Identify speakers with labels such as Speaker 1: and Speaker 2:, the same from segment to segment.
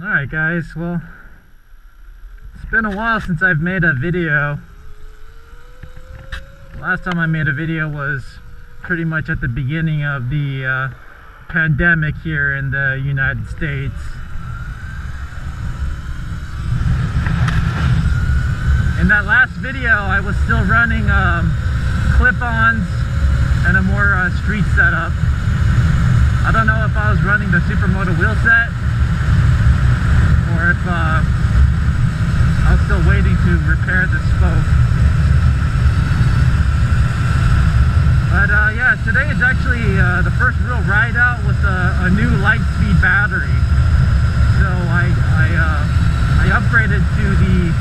Speaker 1: Alright guys, well, it's been a while since I've made a video. Last time I made a video was pretty much at the beginning of the pandemic here in the United States. In that last video I was still running clip-ons and a more street setup. I don't know if I was running the Supermoto wheel set or if I was still waiting to repair the spoke. But yeah, today is actually the first real ride out with a new Lightspeed battery. So I upgraded to the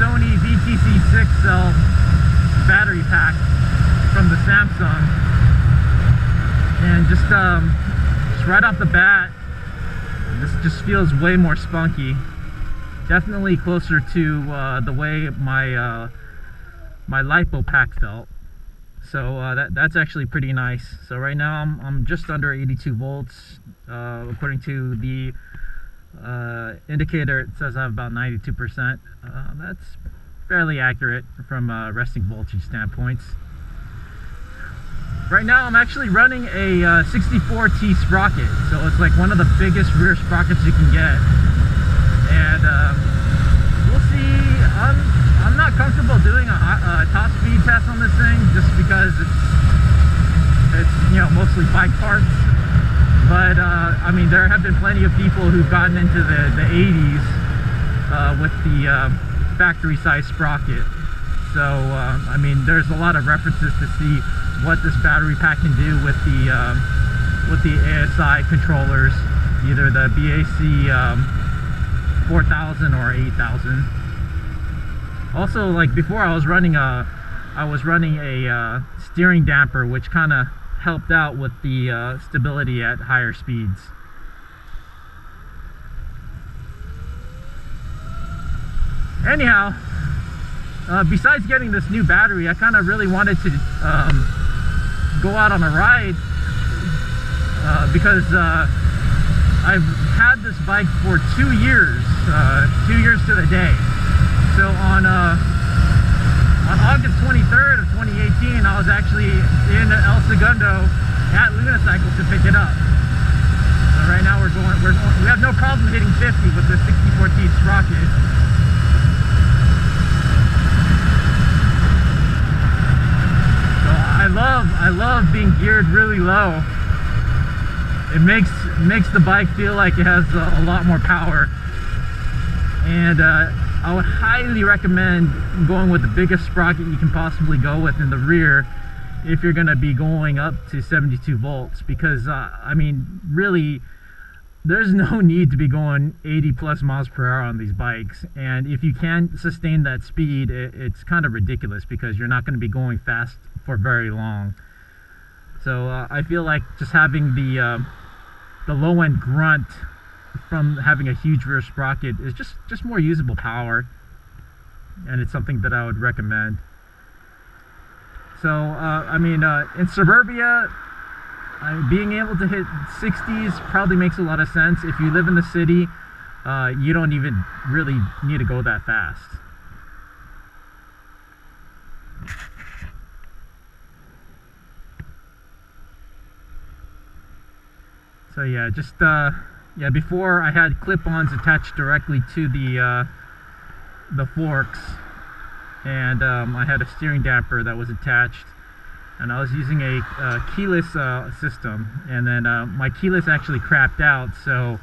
Speaker 1: Sony VTC 6 cell battery pack from the Samsung, and just right off the bat, this just feels way more spunky. Definitely closer to the way my my LiPo pack felt. So that's actually pretty nice. So right now I'm just under 82 volts. According to the indicator, it says I have about 92%. That's fairly accurate from resting voltage standpoints. Right now I'm actually running a 64T sprocket, so it's like one of the biggest rear sprockets you can get. And we'll see. I'm not comfortable doing a top speed test on this thing just because it's you know, mostly bike parts. But I mean, there have been plenty of people who've gotten into the 80s with the factory size sprocket. So I mean, there's a lot of references to see what this battery pack can do with the ASI controllers, either the BAC 4000 or 8000. Also, like before, I was running a steering damper, which kind of helped out with the stability at higher speeds. Anyhow, besides getting this new battery, I kind of really wanted to go out on a ride because I've had this bike for 2 years, 2 years to the day. So on August 23rd of 2018, I was actually in El Segundo at Lunicycle to pick it up. So right now we have no problem hitting 50 with the 64T sprocket. I love being geared really low. It makes the bike feel like it has a lot more power, and I would highly recommend going with the biggest sprocket you can possibly go with in the rear if you're going to be going up to 72 volts, because I mean, really, there's no need to be going 80 plus miles per hour on these bikes. And if you can't sustain that speed, it's kind of ridiculous because you're not going to be going fast for very long. So I feel like just having the low end grunt from having a huge rear sprocket is just more usable power, and it's something that I would recommend. So I mean, in suburbia, being able to hit 60s probably makes a lot of sense. If you live in the city, you don't even really need to go that fast. So yeah, just yeah, before I had clip-ons attached directly to the forks, and I had a steering damper that was attached, and I was using a keyless system, and then my keyless actually crapped out, so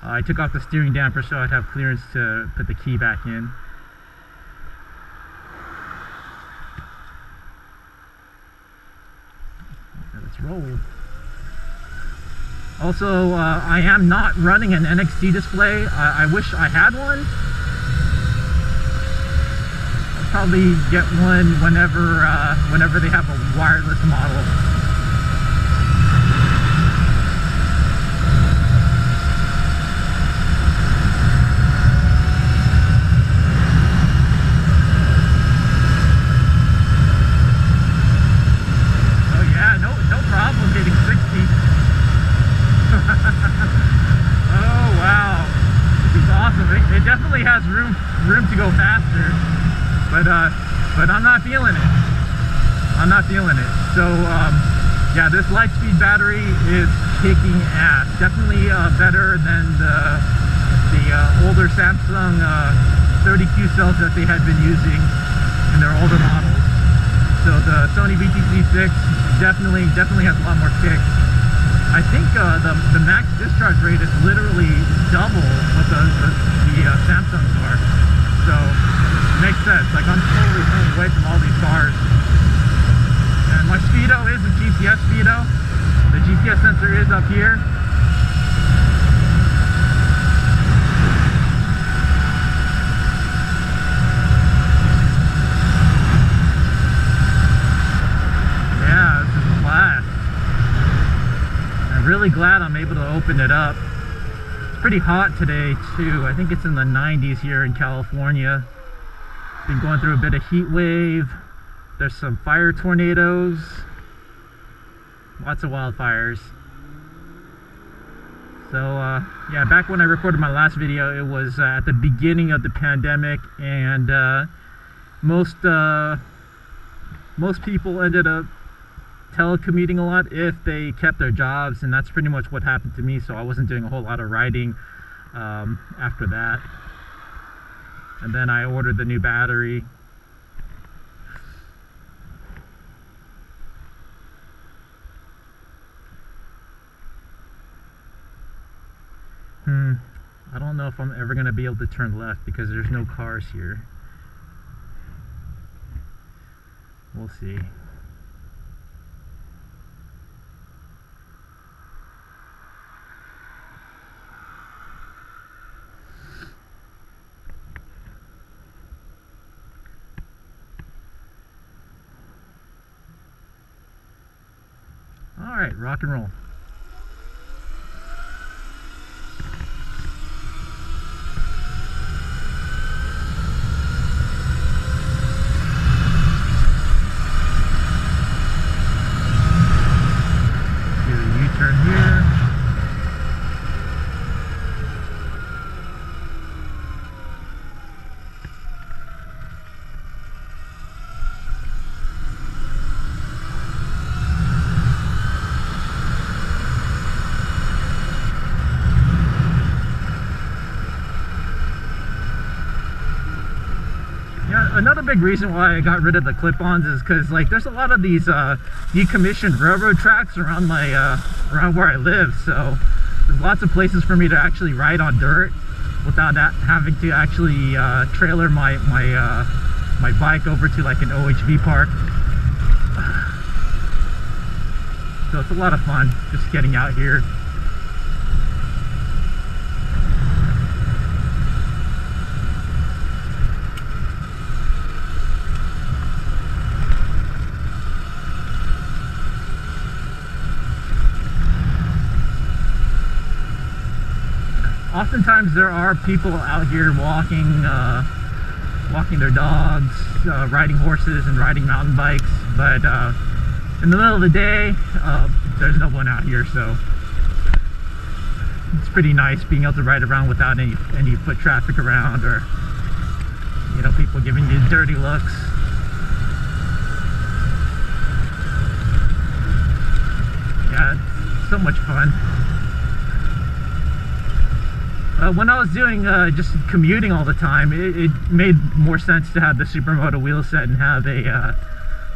Speaker 1: I took off the steering damper so I'd have clearance to put the key back in. Let's roll. Also, I am not running an NXT display. I wish I had one. I'll probably get one whenever they have a wireless model. Oh yeah, no problem hitting 60. Oh wow. but I'm not feeling it. I'm not feeling it. So yeah, this Lightspeed battery is kicking ass. Definitely better than the older Samsung 32 cells that they had been using in their older models. So the Sony VTC6 definitely has a lot more kick. I think the max discharge rate is literally double what the Samsungs are. So it makes sense. Like, I'm totally pulling away from all these cars. And my speedo is a GPS speedo. The GPS sensor is up here. Yeah, this is a blast. I'm really glad I'm able to open it up. It's pretty hot today too. I think it's in the 90s here in California. Been going through a bit of heat wave. There's some fire tornadoes. Lots of wildfires. So yeah, back when I recorded my last video, it was at the beginning of the pandemic, and most people ended up telecommuting a lot if they kept their jobs, and that's pretty much what happened to me. So I wasn't doing a whole lot of riding after that. And then I ordered the new battery. I don't know if I'm ever going to be able to turn left because there's no cars here. We'll see. All right, rock and roll. Another big reason why I got rid of the clip-ons is because, like, there's a lot of these decommissioned railroad tracks around my around where I live, so there's lots of places for me to actually ride on dirt without having to actually trailer my bike over to like an OHV park. So it's a lot of fun just getting out here. Oftentimes there are people out here walking their dogs, riding horses and riding mountain bikes, but in the middle of the day, there's no one out here, so it's pretty nice being able to ride around without any foot traffic around, or, you know, people giving you dirty looks. Yeah, it's so much fun. When I was doing just commuting all the time, it made more sense to have the Supermoto wheel set and have a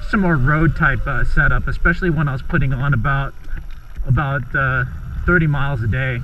Speaker 1: some more road type setup, especially when I was putting on about 30 miles a day.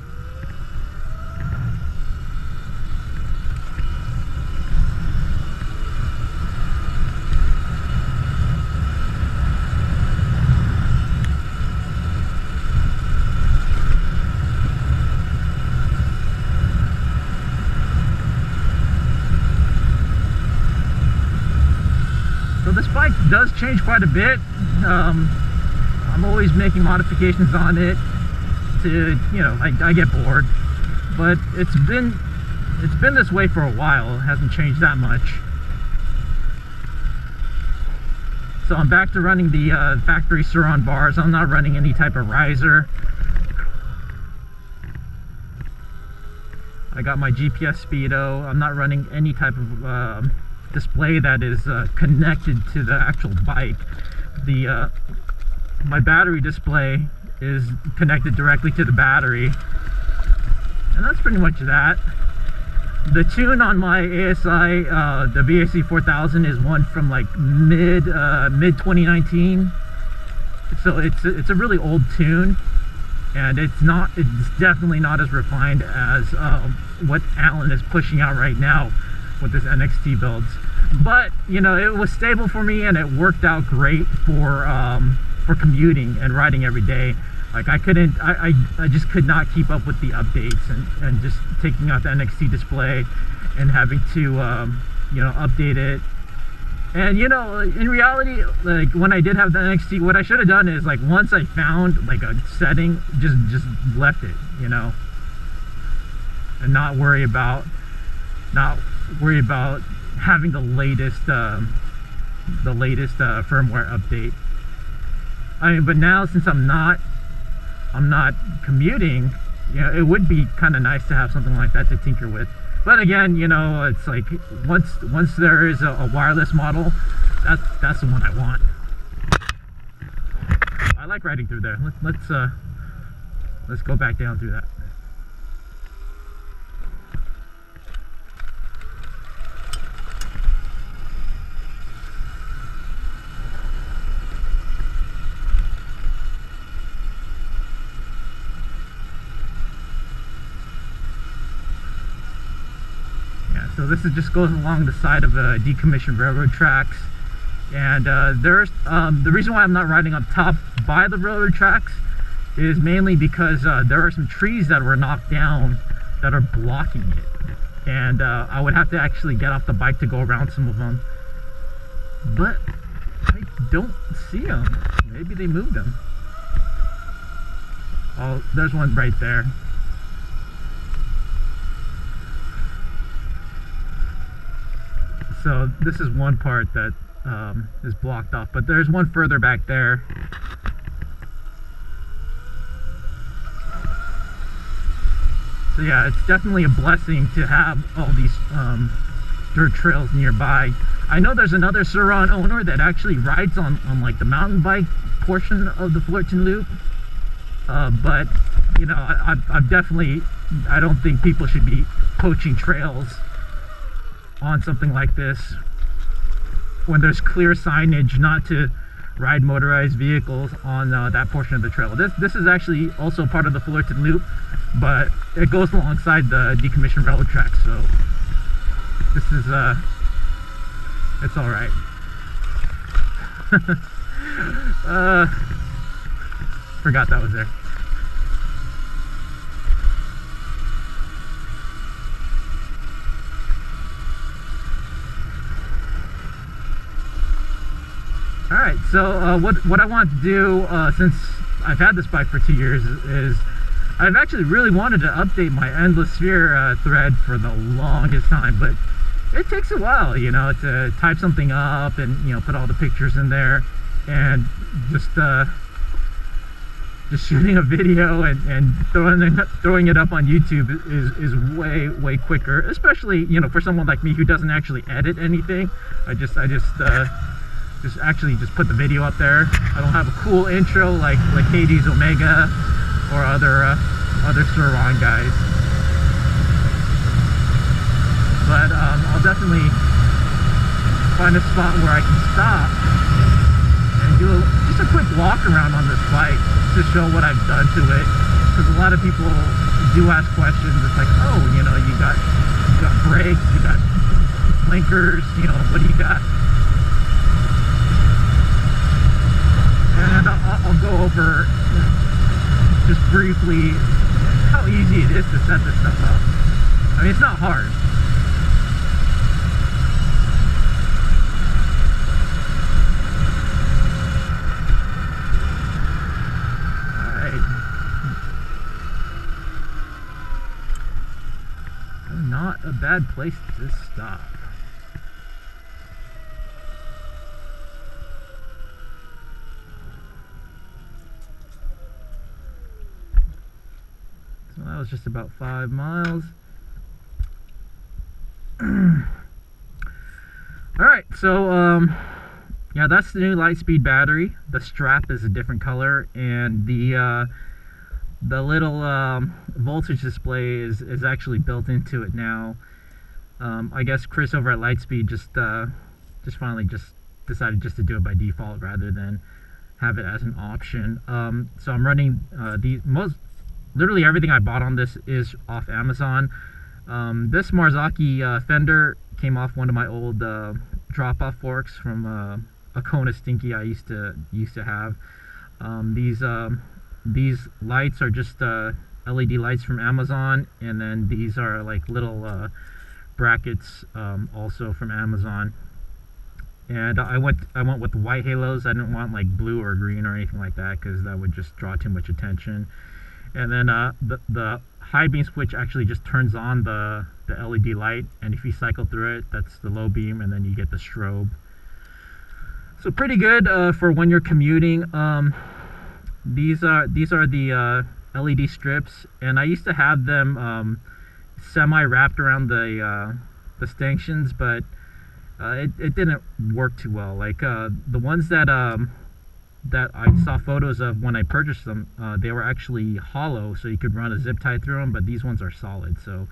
Speaker 1: So this bike does change quite a bit. I'm always making modifications on it to, you know, I get bored, but it's been this way for a while. It hasn't changed that much. So I'm back to running the factory sur-ron bars. I'm not running any type of riser. I got my GPS speedo. I'm not running any type of display that is connected to the actual bike. The my battery display is connected directly to the battery, and that's pretty much that. The tune on my ASI, the VAC 4000, is one from like mid 2019, so it's a really old tune, and it's definitely not as refined as what Alan is pushing out right now with his NXT builds. But you know, it was stable for me, and it worked out great for commuting and riding every day. Like I just could not keep up with the updates, and just taking out the NXT display and having to you know, update it. And you know, in reality, like when I did have the NXT, what I should have done is, like, once I found like a setting, just left it, you know, and not worry about having the latest firmware update. I mean, but now, since I'm not commuting, you know, it would be kind of nice to have something like that to tinker with. But again, you know, it's like once there is a wireless model, that's the one I want. I like riding through there. Let's go back down through that. So this just goes along the side of decommissioned railroad tracks, and there's the reason why I'm not riding up top by the railroad tracks is mainly because there are some trees that were knocked down that are blocking it, and I would have to actually get off the bike to go around some of them, but I don't see them. Maybe they moved them. Oh, there's one right there. So this is one part that is blocked off, but there's one further back there. So yeah, it's definitely a blessing to have all these dirt trails nearby. I know there's another sur-ron owner that actually rides on like the mountain bike portion of the Fullerton Loop, but you know, I don't think people should be poaching trails on something like this when there's clear signage not to ride motorized vehicles on that portion of the trail. This is actually also part of the Fullerton Loop, but it goes alongside the decommissioned railroad track, so this is it's all right. Forgot that was there. Alright, so what I want to do, since I've had this bike for 2 years, is I've actually really wanted to update my Endless Sphere thread for the longest time, but it takes a while, you know, to type something up and, you know, put all the pictures in there, and just shooting a video and throwing it up on YouTube is way quicker, especially, you know, for someone like me who doesn't actually edit anything. I just put the video up there. I don't have a cool intro like Hades Omega or other sur-ron guys, but I'll definitely find a spot where I can stop and do just a quick walk around on this bike to show what I've done to it, because a lot of people do ask questions. It's like, oh, you know, you got brakes, you got blinkers, you know, what do you got? And I'll go over just briefly how easy it is to set this stuff up. I mean, it's not hard. Alright. Not a bad place to stop. That was just about 5 miles. So yeah, that's the new Lightspeed battery. The strap is a different color, and the little voltage display is actually built into it now. I guess Chris over at Lightspeed just finally decided just to do it by default rather than have it as an option. So I'm running literally everything I bought on this is off Amazon. This Marzocchi fender came off one of my old drop-off forks from a Kona Stinky I used to have. These lights are just LED lights from Amazon, and then these are like little brackets also from Amazon. And I went with white halos. I didn't want like blue or green or anything like that because that would just draw too much attention. And then the high beam switch actually just turns on the LED light, and if you cycle through it, that's the low beam, and then you get the strobe. So pretty good for when you're commuting. These are the LED strips, and I used to have them semi wrapped around the stanchions, but it didn't work too well. Like the ones that I saw photos of when I purchased them, they were actually hollow, so you could run a zip tie through them, but these ones are solid, so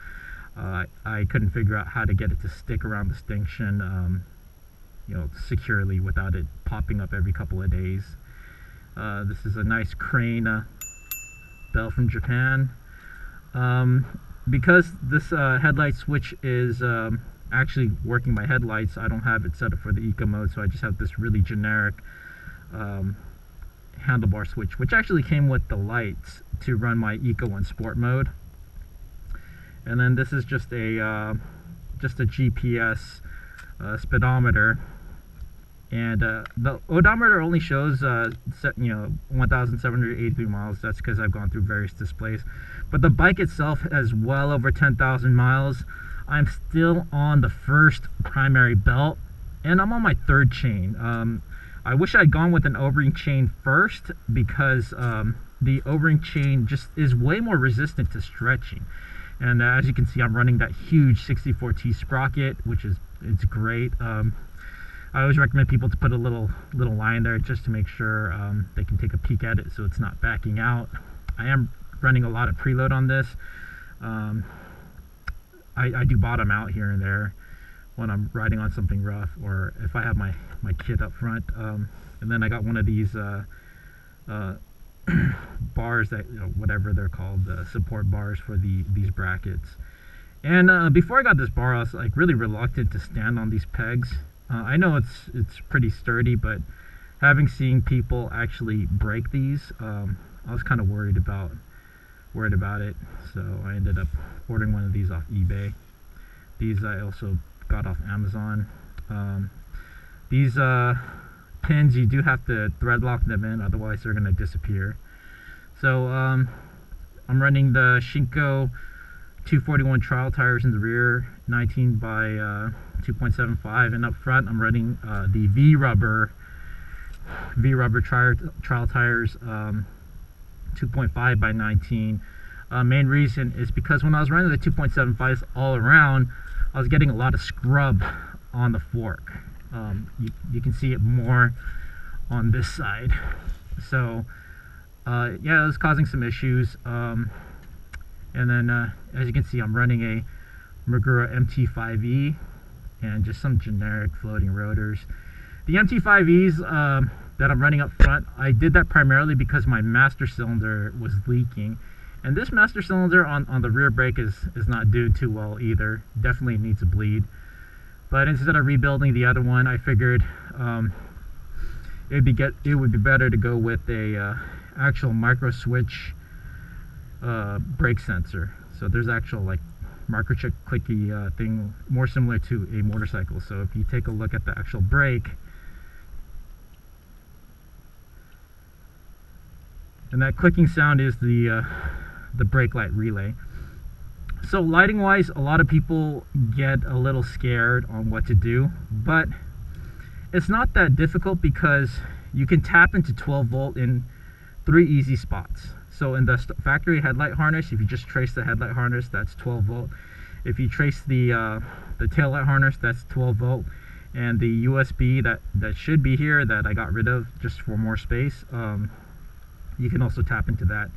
Speaker 1: I couldn't figure out how to get it to stick around the stanchion securely without it popping up every couple of days. This is a nice crane bell from Japan. Because this headlight switch is actually working my headlights, I don't have it set up for the eco mode, so I just have this really generic handlebar switch, which actually came with the lights to run my eco and sport mode. And then this is just a GPS speedometer, and the odometer only shows 1,783 miles. That's because I've gone through various displays, but the bike itself has well over 10,000 miles. I'm still on the first primary belt, and I'm on my third chain. I wish I'd gone with an O-ring chain first, because the O-ring chain just is way more resistant to stretching. And as you can see, I'm running that huge 64T sprocket, which it's great. I always recommend people to put a little line there just to make sure they can take a peek at it so it's not backing out. I am running a lot of preload on this. I do bottom out here and there when I'm riding on something rough, or if I have my kit up front. And then I got one of these bars that, whatever they're called, support bars for these brackets. And before I got this bar, I was like really reluctant to stand on these pegs. I know it's pretty sturdy, but having seen people actually break these, I was kind of worried about it. So I ended up ordering one of these off eBay. These I also got off Amazon. These pins, you do have to thread lock them in, otherwise they're going to disappear. So I'm running the Shinko 241 trial tires in the rear, 19 by 2.75, and up front I'm running the V-rubber trial tires, 2.5 by 19. Main reason is because when I was running the 2.75s all around, I was getting a lot of scrub on the fork. You can see it more on this side. So yeah, it was causing some issues. And then as you can see, I'm running a Magura MT5E and just some generic floating rotors. The MT5Es that I'm running up front, I did that primarily because my master cylinder was leaking. And this master cylinder on the rear brake is not doing too well either. Definitely needs a bleed. But instead of rebuilding the other one, I figured it would be better to go with a actual micro switch brake sensor. So there's actual like microchip clicky thing, more similar to a motorcycle. So if you take a look at the actual brake, and that clicking sound is the brake light relay. So lighting wise, a lot of people get a little scared on what to do, but it's not that difficult because you can tap into 12 volt in 3 easy spots. So in the factory headlight harness, if you just trace the headlight harness, that's 12 volt. If you trace the tail light harness, that's 12 volt. and the USB that should be here that I got rid of just for more space. You can also tap into that.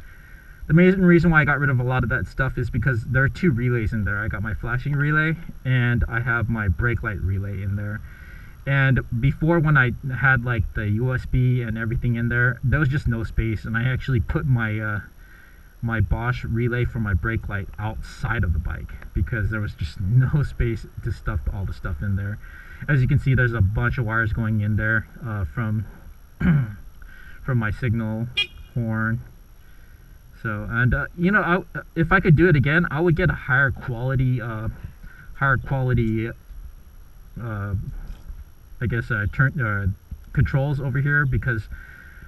Speaker 1: The main reason why I got rid of a lot of that stuff is because there are 2 relays in there. I got my flashing relay and I have my brake light relay in there. And before, when I had like the USB and everything in there, there was just no space, and I actually put my my Bosch relay for my brake light outside of the bike because there was just no space to stuff all the stuff in there. As you can see, there's a bunch of wires going in there from from my signal horn. So, and you know, if I could do it again, I would get a higher quality I guess controls over here, because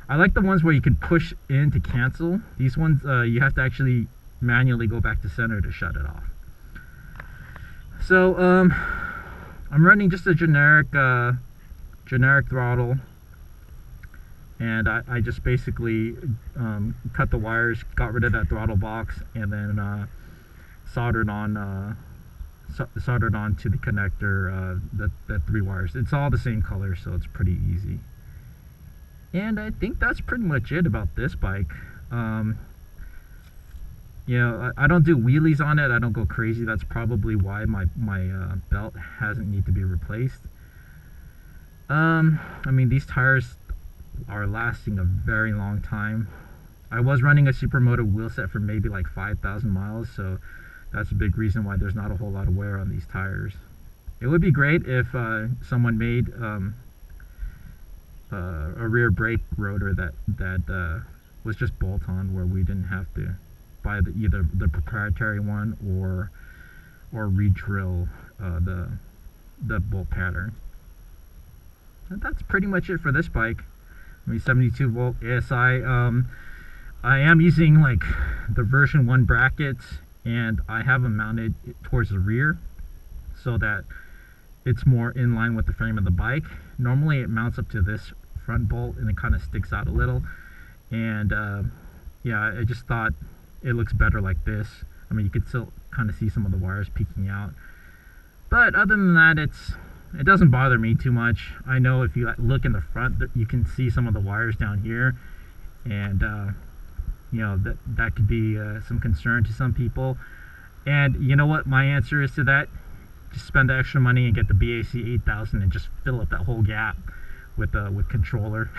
Speaker 1: I like the ones where you can push in to cancel. These ones you have to actually manually go back to center to shut it off. So I'm running just a generic throttle, and I just basically cut the wires, got rid of that throttle box, and then soldered on to the connector, the 3 wires. It's all the same color, so it's pretty easy. And I think that's pretty much it about this bike. You know, I don't do wheelies on it. I don't go crazy. That's probably why my belt hasn't need to be replaced. I mean, these tires are lasting a very long time. I was running a Supermoto wheel set for maybe like 5,000 miles, so that's a big reason why there's not a whole lot of wear on these tires. It would be great if someone made a rear brake rotor that was just bolt-on, where we didn't have to buy either the proprietary one or re-drill the bolt pattern. And that's pretty much it for this bike. I mean, 72 volt ASI. I am using like the version 1 brackets, and I have them mounted towards the rear so that it's more in line with the frame of the bike. Normally it mounts up to this front bolt and it kind of sticks out a little, and yeah, I just thought it looks better like this. I mean, you could still kind of see some of the wires peeking out, but other than that, it doesn't bother me too much. I know if you look in the front, you can see some of the wires down here, and you know, that could be some concern to some people. And you know what my answer is to that? Just spend the extra money and get the BAC 8000 and just fill up that whole gap with controller.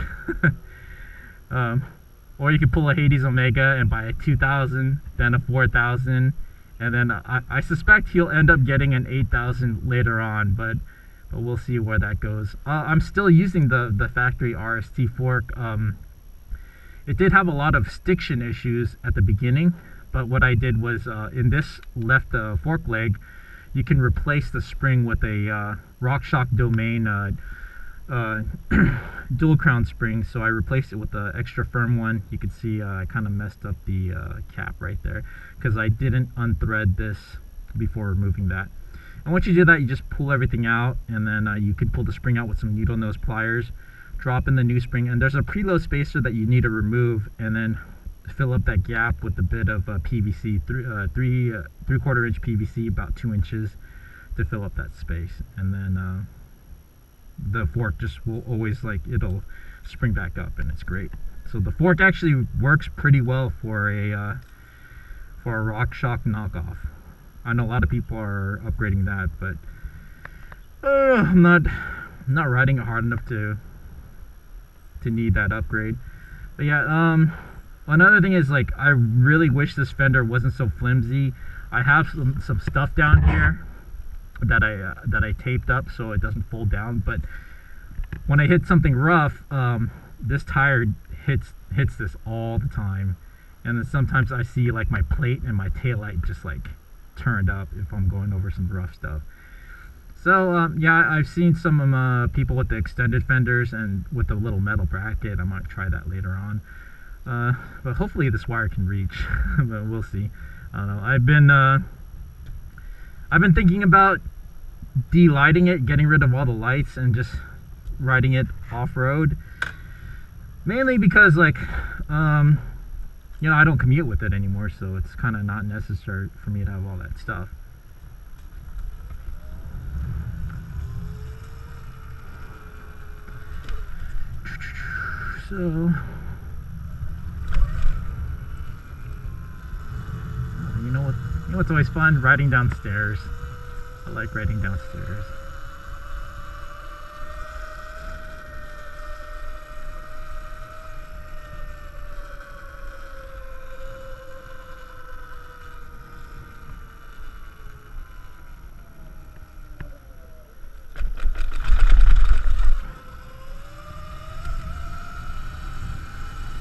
Speaker 1: Or you could pull a Hades Omega and buy a 2000, then a 4000, and then I suspect he'll end up getting an 8000 later on, but we'll see where that goes. I'm still using the factory RST fork. It did have a lot of stiction issues at the beginning, but what I did was in this left fork leg, you can replace the spring with a RockShox Domain dual crown spring. So I replaced it with the extra firm one. You can see I kind of messed up the cap right there because I didn't unthread this before removing that. And once you do that, you just pull everything out, and then you can pull the spring out with some needle nose pliers, drop in the new spring, and there's a preload spacer that you need to remove, and then fill up that gap with a bit of PVC, 3/4 inch PVC, about 2 inches, to fill up that space. And then the fork just will always, like, it'll spring back up, and it's great. So the fork actually works pretty well for a RockShox knockoff. I know a lot of people are upgrading that, but I'm not riding it hard enough to need that upgrade. But yeah, another thing is, like, I really wish this fender wasn't so flimsy. I have some stuff down here that I taped up so it doesn't fold down, but when I hit something rough, this tire hits this all the time, and then sometimes I see like my plate and my taillight just like turned up if I'm going over some rough stuff. So yeah, I've seen some people with the extended fenders and with the little metal bracket. I might try that later on, but hopefully this wire can reach. But we'll see. I don't know. I've been thinking about de-lighting it, getting rid of all the lights, and just riding it off-road, mainly because, like, you know, I don't commute with it anymore, so it's kind of not necessary for me to have all that stuff. So you know what's always fun? Riding downstairs. I like riding downstairs.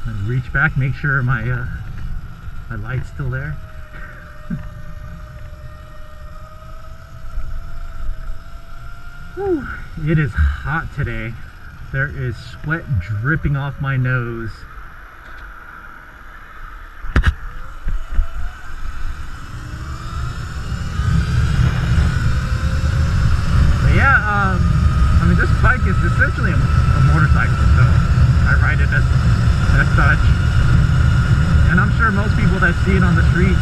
Speaker 1: And reach back, make sure my light's still there. Whew, it is hot today. There is sweat dripping off my nose. But yeah, I mean, this bike is essentially a motorcycle, so I ride it as such. And I'm sure most people that see it on the street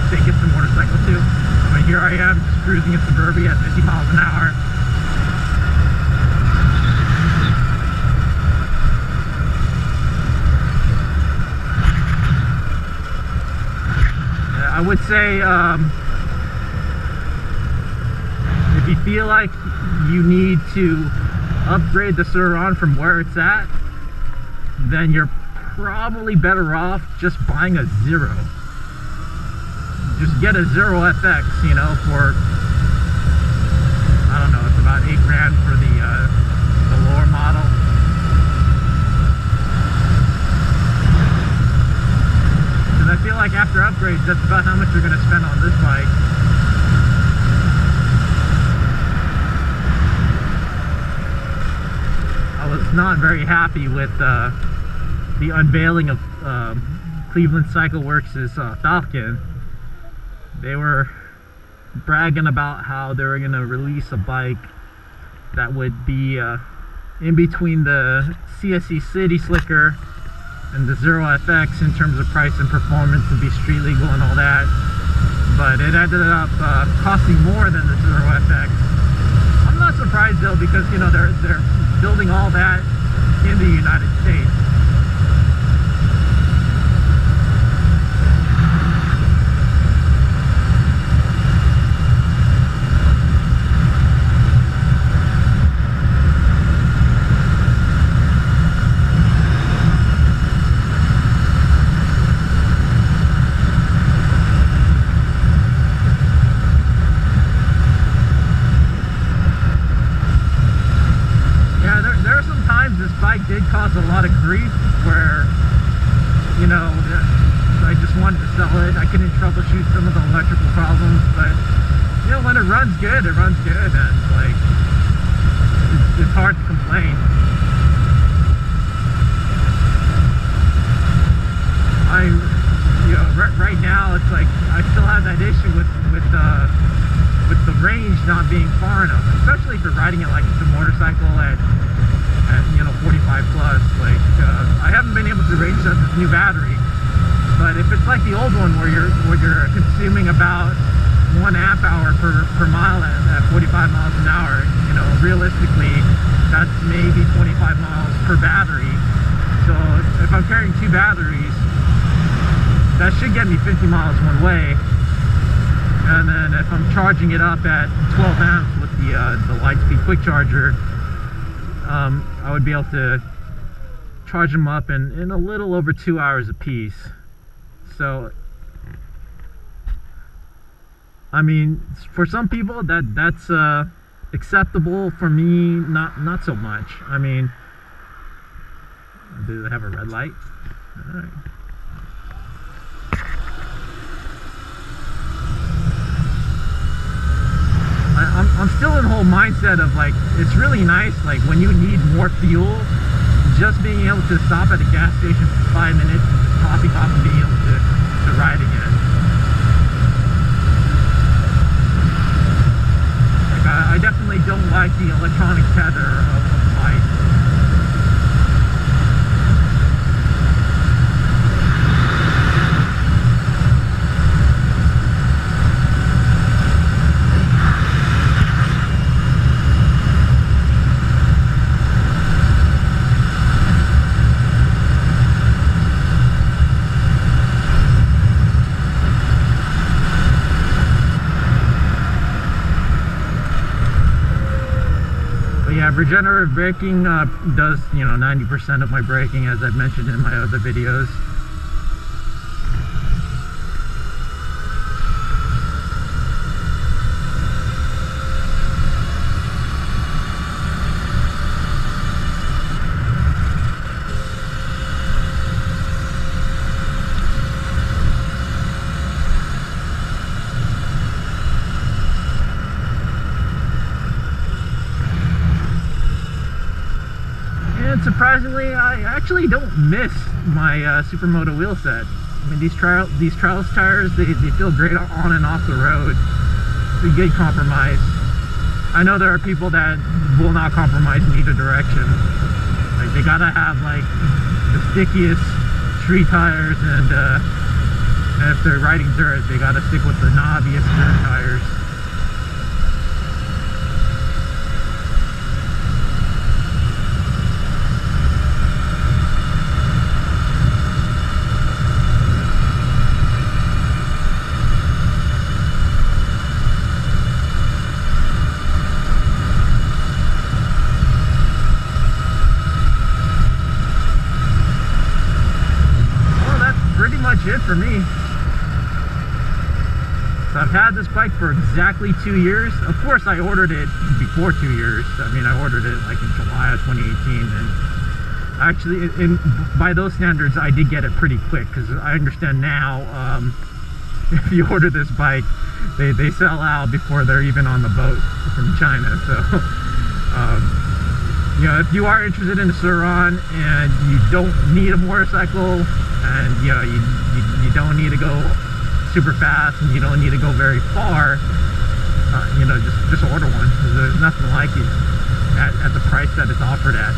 Speaker 1: think it's a motorcycle too. I mean, here I am just cruising in suburbia at 50 miles an hour. I would say if you feel like you need to upgrade the sur-ron from where it's at, then you're probably better off just buying a Zero. Just get a Zero FX, you know, for, I don't know, it's about $8 grand for the lower model. Because I feel like after upgrades, that's about how much you're going to spend on this bike. I was not very happy with the unveiling of Cleveland Cycle Works' Falcon. They were bragging about how they were going to release a bike that would be in between the CSE City Slicker and the Zero FX in terms of price and performance, and be street legal and all that. But it ended up costing more than the Zero FX. I'm not surprised though, because you know they're building all that in the United States. Did cause a lot of grief where, you know, I just wanted to sell it. I couldn't troubleshoot some of the electrical problems, but you know, when it runs good, it runs good, and it's like it's hard to complain. You know, right now it's like I still have that issue with the range not being far enough, especially if you're riding it like it's a motorcycle at you know 45 plus. Like I haven't been able to range up this new battery, but if it's like the old one where you're consuming about 1 amp hour per mile at 45 miles an hour, you know, realistically that's maybe 25 miles per battery. So if I'm carrying 2 batteries, that should get me 50 miles one way. And then if I'm charging it up at 12 amps with the Lightspeed quick charger, I would be able to charge them up in a little over 2 hours a piece. So I mean, for some people that's acceptable. For me, not so much. I mean, do they have a red light? All right. I'm still in the whole mindset of like, it's really nice, like when you need more fuel, just being able to stop at a gas station for 5 minutes and just topping off and being able to ride again. Like I definitely don't like the electronic tether of the bike. regenerative braking does, you know, 90% of my braking, as I've mentioned in my other videos. Surprisingly, I actually don't miss my Supermoto wheel set. I mean, these Trials tires, they feel great on and off the road. It's a good compromise. I know there are people that will not compromise in either direction. Like, they gotta have like the stickiest street tires, and if they're riding dirt, they gotta stick with the knobbiest dirt tires. It for me. So I've had this bike for exactly 2 years. Of course, I ordered it before 2 years. I mean, I ordered it like in July of 2018, and actually, by those standards, I did get it pretty quick, because I understand now, if you order this bike, they sell out before they're even on the boat from China. So you know, if you are interested in the sur-ron and you don't need a motorcycle, and you know, you don't need to go super fast, and you don't need to go very far, you know, just order one. There's nothing like it at the price that it's offered at.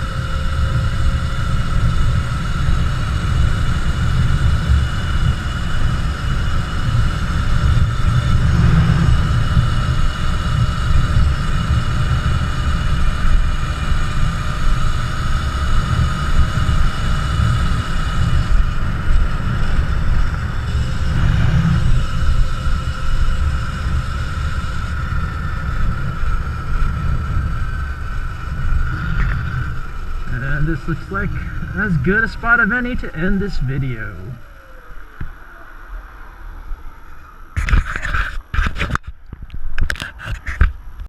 Speaker 1: This looks like as good a spot of any to end this video.